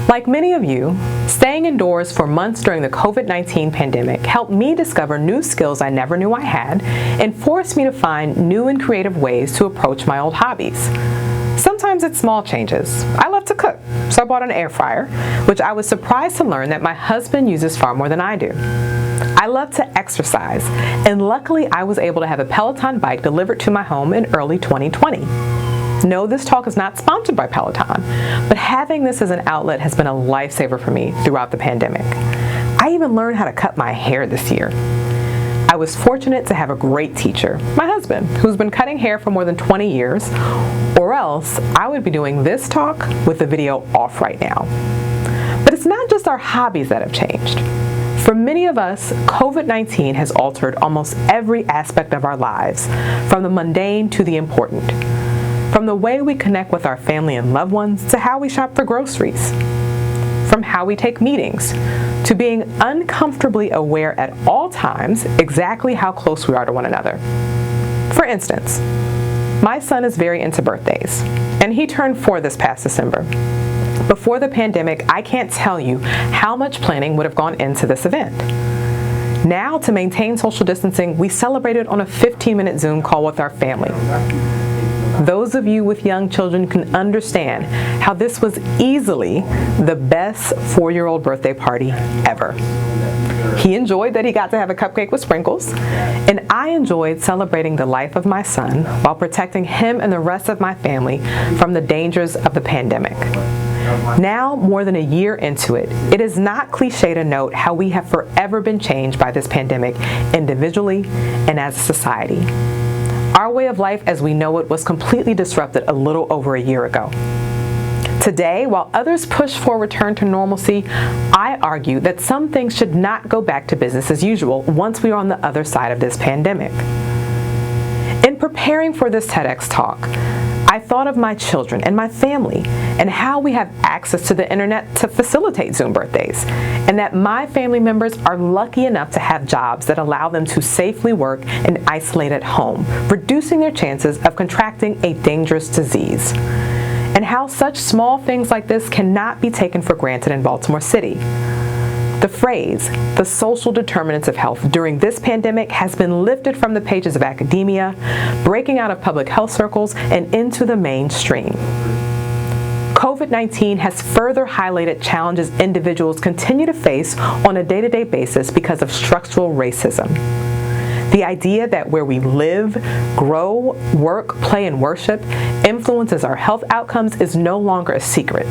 Like many of you, staying indoors for months during the COVID-19 pandemic helped me discover new skills I never knew I had and forced me to find new and creative ways to approach my old hobbies. Sometimes it's small changes. I love to cook, so I bought an air fryer, which I was surprised to learn that my husband uses far more than I do. I love to exercise, and luckily I was able to have a Peloton bike delivered to my home in early 2020. No, this talk is not sponsored by Peloton, but having this as an outlet has been a lifesaver for me throughout the pandemic. I even learned how to cut my hair this year. I was fortunate to have a great teacher, my husband, who's been cutting hair for more than 20 years, or else I would be doing this talk with the video off right now. But it's not just our hobbies that have changed. For many of us, COVID-19 has altered almost every aspect of our lives, from the mundane to the important. From the way we connect with our family and loved ones to how we shop for groceries. From how we take meetings to being uncomfortably aware at all times exactly how close we are to one another. For instance, my son is very into birthdays, and he turned 4 this past December. Before the pandemic, I can't tell you how much planning would have gone into this event. Now, to maintain social distancing, we celebrated on a 15-minute Zoom call with our family. Those of you with young children can understand how this was easily the best 4-year-old birthday party ever. He enjoyed that he got to have a cupcake with sprinkles, and I enjoyed celebrating the life of my son while protecting him and the rest of my family from the dangers of the pandemic. Now, more than a year into it, it is not cliche to note how we have forever been changed by this pandemic individually and as a society. Our way of life as we know it was completely disrupted a little over a year ago. Today, while others push for a return to normalcy, I argue that some things should not go back to business as usual once we are on the other side of this pandemic. In preparing for this TEDx talk, I thought of my children and my family and how we have access to the internet to facilitate Zoom birthdays, and that my family members are lucky enough to have jobs that allow them to safely work and isolate at home, reducing their chances of contracting a dangerous disease. And how such small things like this cannot be taken for granted in Baltimore City. The phrase, the social determinants of health during this pandemic has been lifted from the pages of academia, breaking out of public health circles, and into the mainstream. COVID-19 has further highlighted challenges individuals continue to face on a day-to-day basis because of structural racism. The idea that where we live, grow, work, play, and worship influences our health outcomes is no longer a secret.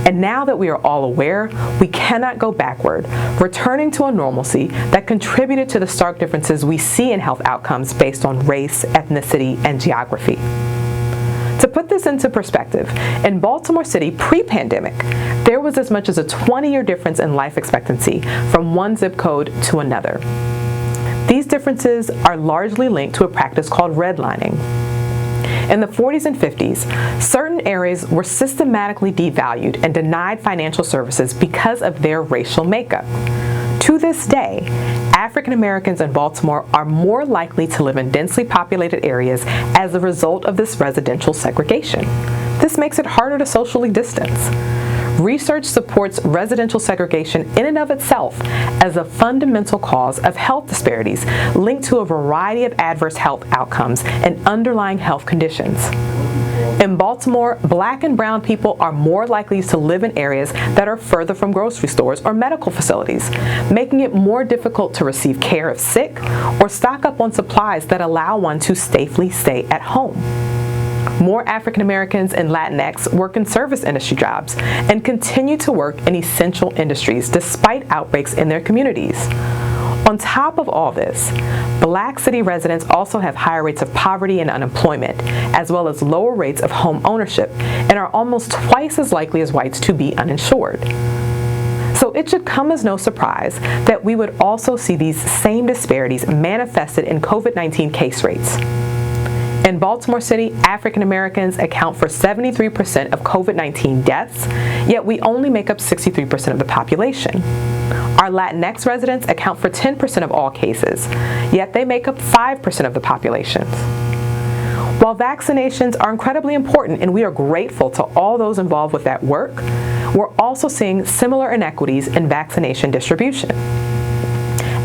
And now that we are all aware, we cannot go backward, returning to a normalcy that contributed to the stark differences we see in health outcomes based on race, ethnicity, and geography. To put this into perspective, in Baltimore City pre-pandemic, there was as much as a 20-year difference in life expectancy from one zip code to another. These differences are largely linked to a practice called redlining. In the 40s and 50s, certain areas were systematically devalued and denied financial services because of their racial makeup. To this day, African Americans in Baltimore are more likely to live in densely populated areas as a result of this residential segregation. This makes it harder to socially distance. Research supports residential segregation in and of itself as a fundamental cause of health disparities linked to a variety of adverse health outcomes and underlying health conditions. In Baltimore, Black and brown people are more likely to live in areas that are further from grocery stores or medical facilities, making it more difficult to receive care if sick or stock up on supplies that allow one to safely stay at home. More African Americans and Latinx work in service industry jobs and continue to work in essential industries despite outbreaks in their communities. On top of all this, Black city residents also have higher rates of poverty and unemployment, as well as lower rates of home ownership, and are almost twice as likely as whites to be uninsured. So it should come as no surprise that we would also see these same disparities manifested in COVID-19 case rates. In Baltimore City, African Americans account for 73% of COVID-19 deaths, yet we only make up 63% of the population. Our Latinx residents account for 10% of all cases, yet they make up 5% of the population. While vaccinations are incredibly important and we are grateful to all those involved with that work, we're also seeing similar inequities in vaccination distribution.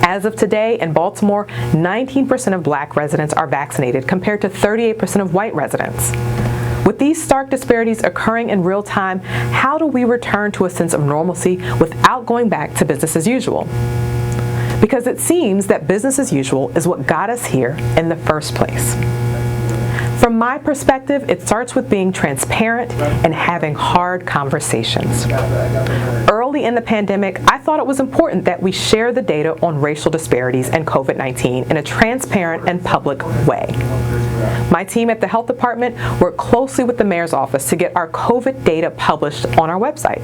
As of today, in Baltimore, 19% of Black residents are vaccinated compared to 38% of white residents. With these stark disparities occurring in real time, how do we return to a sense of normalcy without going back to business as usual? Because it seems that business as usual is what got us here in the first place. From my perspective, it starts with being transparent and having hard conversations. Early in the pandemic, I thought it was important that we share the data on racial disparities and COVID-19 in a transparent and public way. My team at the health department worked closely with the mayor's office to get our COVID data published on our website.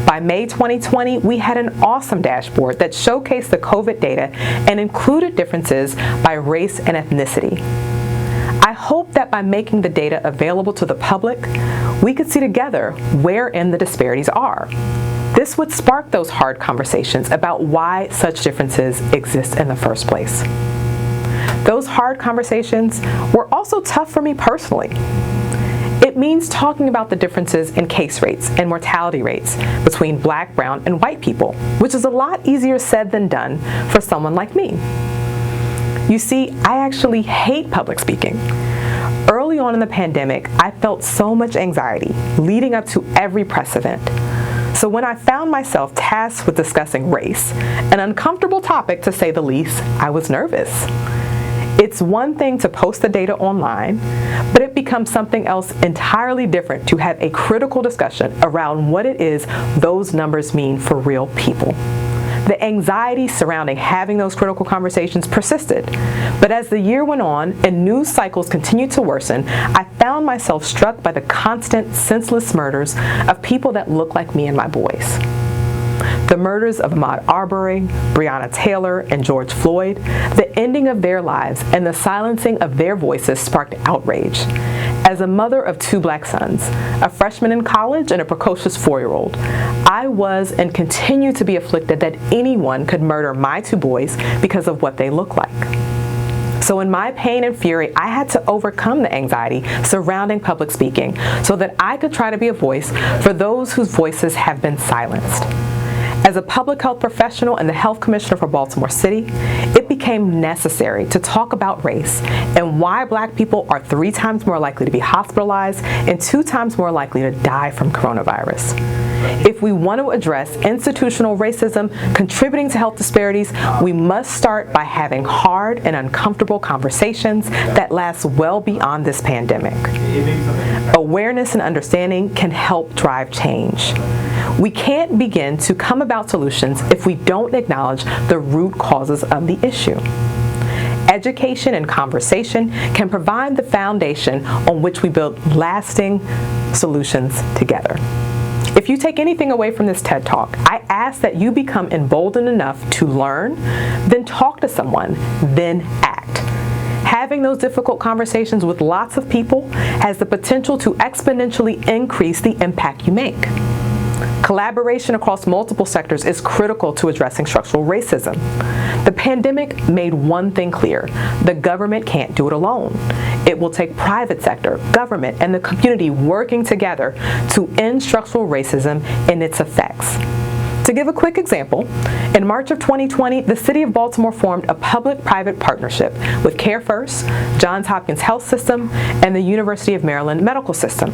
By May 2020, we had an awesome dashboard that showcased the COVID data and included differences by race and ethnicity. I hope that by making the data available to the public, we could see together wherein the disparities are. This would spark those hard conversations about why such differences exist in the first place. Those hard conversations were also tough for me personally. It means talking about the differences in case rates and mortality rates between Black, brown, and white people, which is a lot easier said than done for someone like me. You see, I actually hate public speaking. Early on in the pandemic, I felt so much anxiety leading up to every press event. So when I found myself tasked with discussing race, an uncomfortable topic to say the least, I was nervous. It's one thing to post the data online, but it becomes something else entirely different to have a critical discussion around what it is those numbers mean for real people. The anxiety surrounding having those critical conversations persisted, but as the year went on and news cycles continued to worsen, I found myself struck by the constant, senseless murders of people that look like me and my boys. The murders of Ahmaud Arbery, Breonna Taylor, and George Floyd, the ending of their lives and the silencing of their voices sparked outrage. As a mother of 2 Black sons, a freshman in college and a precocious 4-year-old, I was and continue to be afflicted that anyone could murder my 2 boys because of what they look like. So in my pain and fury, I had to overcome the anxiety surrounding public speaking so that I could try to be a voice for those whose voices have been silenced. As a public health professional and the health commissioner for Baltimore City, it became necessary to talk about race and why Black people are 3 times more likely to be hospitalized and 2 times more likely to die from coronavirus. If we want to address institutional racism contributing to health disparities, we must start by having hard and uncomfortable conversations that last well beyond this pandemic. Awareness and understanding can help drive change. We can't begin to come about solutions if we don't acknowledge the root causes of the issue. Education and conversation can provide the foundation on which we build lasting solutions together. If you take anything away from this TED Talk, I ask that you become emboldened enough to learn, then talk to someone, then act. Having those difficult conversations with lots of people has the potential to exponentially increase the impact you make. Collaboration across multiple sectors is critical to addressing structural racism. The pandemic made one thing clear: the government can't do it alone. It will take private sector, government, and the community working together to end structural racism and its effects. To give a quick example, in March of 2020, the City of Baltimore formed a public-private partnership with Care First, Johns Hopkins Health System, and the University of Maryland Medical System.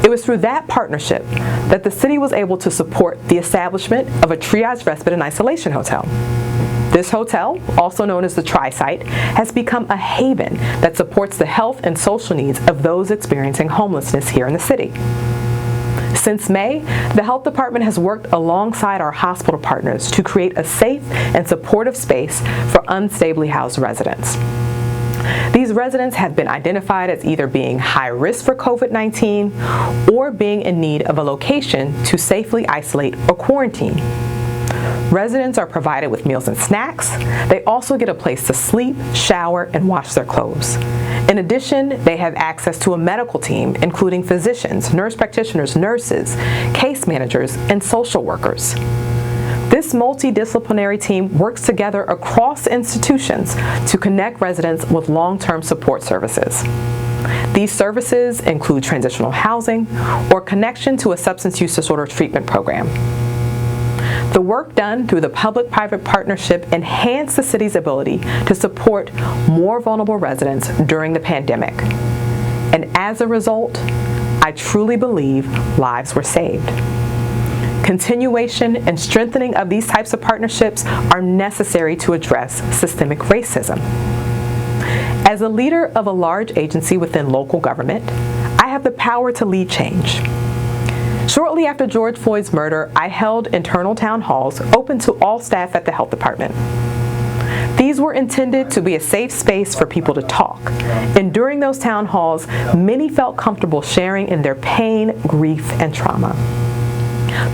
It was through that partnership that the city was able to support the establishment of a triage, respite, and isolation hotel. This hotel, also known as the Tri-Site, has become a haven that supports the health and social needs of those experiencing homelessness here in the city. Since May, the health department has worked alongside our hospital partners to create a safe and supportive space for unstably housed residents. These residents have been identified as either being high risk for COVID-19 or being in need of a location to safely isolate or quarantine. Residents are provided with meals and snacks. They also get a place to sleep, shower, and wash their clothes. In addition, they have access to a medical team, including physicians, nurse practitioners, nurses, case managers, and social workers. This This multidisciplinary team works together across institutions to connect residents with long-term support services. These services include transitional housing or connection to a substance use disorder treatment program. The work done through the public-private partnership enhanced the city's ability to support more vulnerable residents during the pandemic. And as a result, I truly believe lives were saved. Continuation and strengthening of these types of partnerships are necessary to address systemic racism. As a leader of a large agency within local government, I have the power to lead change. Shortly after George Floyd's murder, I held internal town halls open to all staff at the health department. These were intended to be a safe space for people to talk, and during those town halls, many felt comfortable sharing in their pain, grief, and trauma.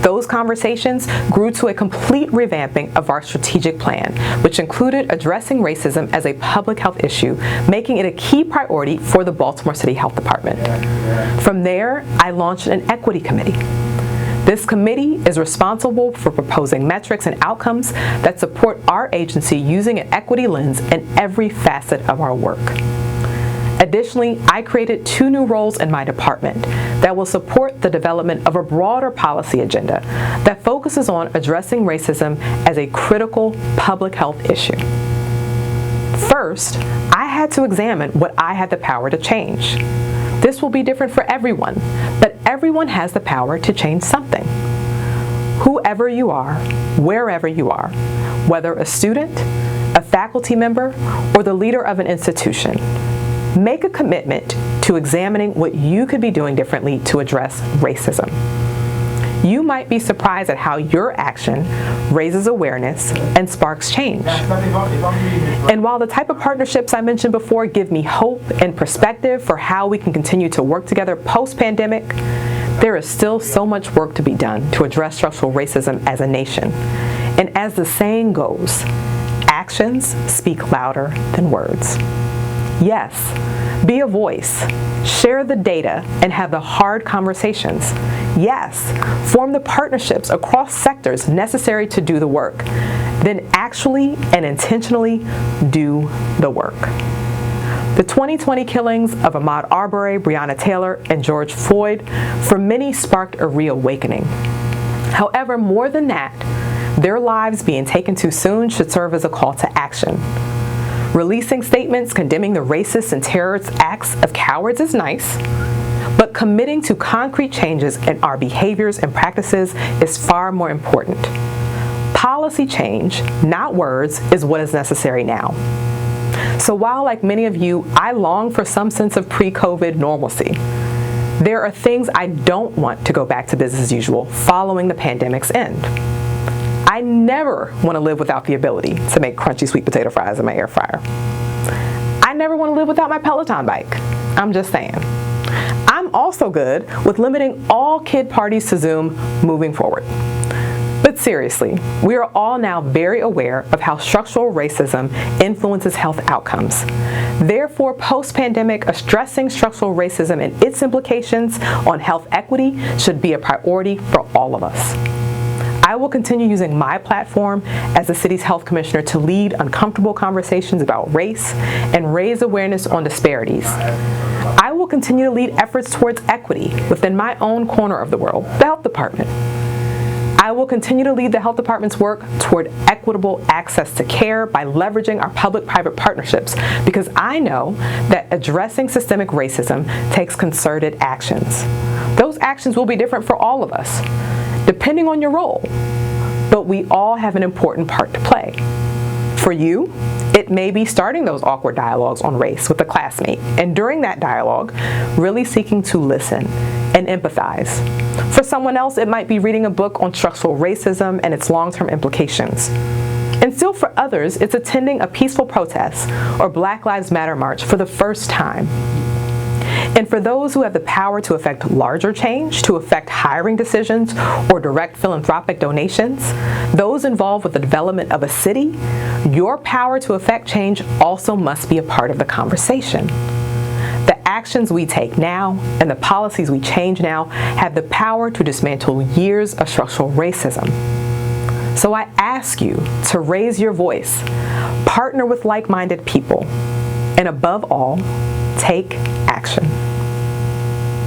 Those conversations grew to a complete revamping of our strategic plan, which included addressing racism as a public health issue, making it a key priority for the Baltimore City Health Department. From there, I launched an equity committee. This committee is responsible for proposing metrics and outcomes that support our agency using an equity lens in every facet of our work. Additionally, I created 2 new roles in my department that will support the development of a broader policy agenda that focuses on addressing racism as a critical public health issue. First, I had to examine what I had the power to change. This will be different for everyone, but everyone has the power to change something. Whoever you are, wherever you are, whether a student, a faculty member, or the leader of an institution, make a commitment to examining what you could be doing differently to address racism. You might be surprised at how your action raises awareness and sparks change. And while the type of partnerships I mentioned before give me hope and perspective for how we can continue to work together post-pandemic, there is still so much work to be done to address structural racism as a nation. And as the saying goes, actions speak louder than words. Yes, be a voice, share the data, and have the hard conversations. Yes, form the partnerships across sectors necessary to do the work. Then actually and intentionally do the work. The 2020 killings of Ahmaud Arbery, Breonna Taylor, and George Floyd for many sparked a reawakening. However, more than that, their lives being taken too soon should serve as a call to action. Releasing statements condemning the racist and terrorist acts of cowards is nice, but committing to concrete changes in our behaviors and practices is far more important. Policy change, not words, is what is necessary now. So while, like many of you, I long for some sense of pre-COVID normalcy, there are things I don't want to go back to business as usual following the pandemic's end. I never want to live without the ability to make crunchy sweet potato fries in my air fryer. I never want to live without my Peloton bike. I'm just saying. I'm also good with limiting all kid parties to Zoom moving forward. But seriously, we are all now very aware of how structural racism influences health outcomes. Therefore, post-pandemic, addressing structural racism and its implications on health equity should be a priority for all of us. I will continue using my platform as the city's health commissioner to lead uncomfortable conversations about race and raise awareness on disparities. I will continue to lead efforts towards equity within my own corner of the world, the health department. I will continue to lead the health department's work toward equitable access to care by leveraging our public-private partnerships, because I know that addressing systemic racism takes concerted actions. Those actions will be different for all of us, depending on your role, but we all have an important part to play. For you, it may be starting those awkward dialogues on race with a classmate, and during that dialogue, really seeking to listen and empathize. For someone else, it might be reading a book on structural racism and its long-term implications. And still for others, it's attending a peaceful protest or Black Lives Matter march for the first time. And for those who have the power to affect larger change, to affect hiring decisions or direct philanthropic donations, those involved with the development of a city, your power to affect change also must be a part of the conversation. The actions we take now and the policies we change now have the power to dismantle years of structural racism. So I ask you to raise your voice, partner with like-minded people, and above all, take action.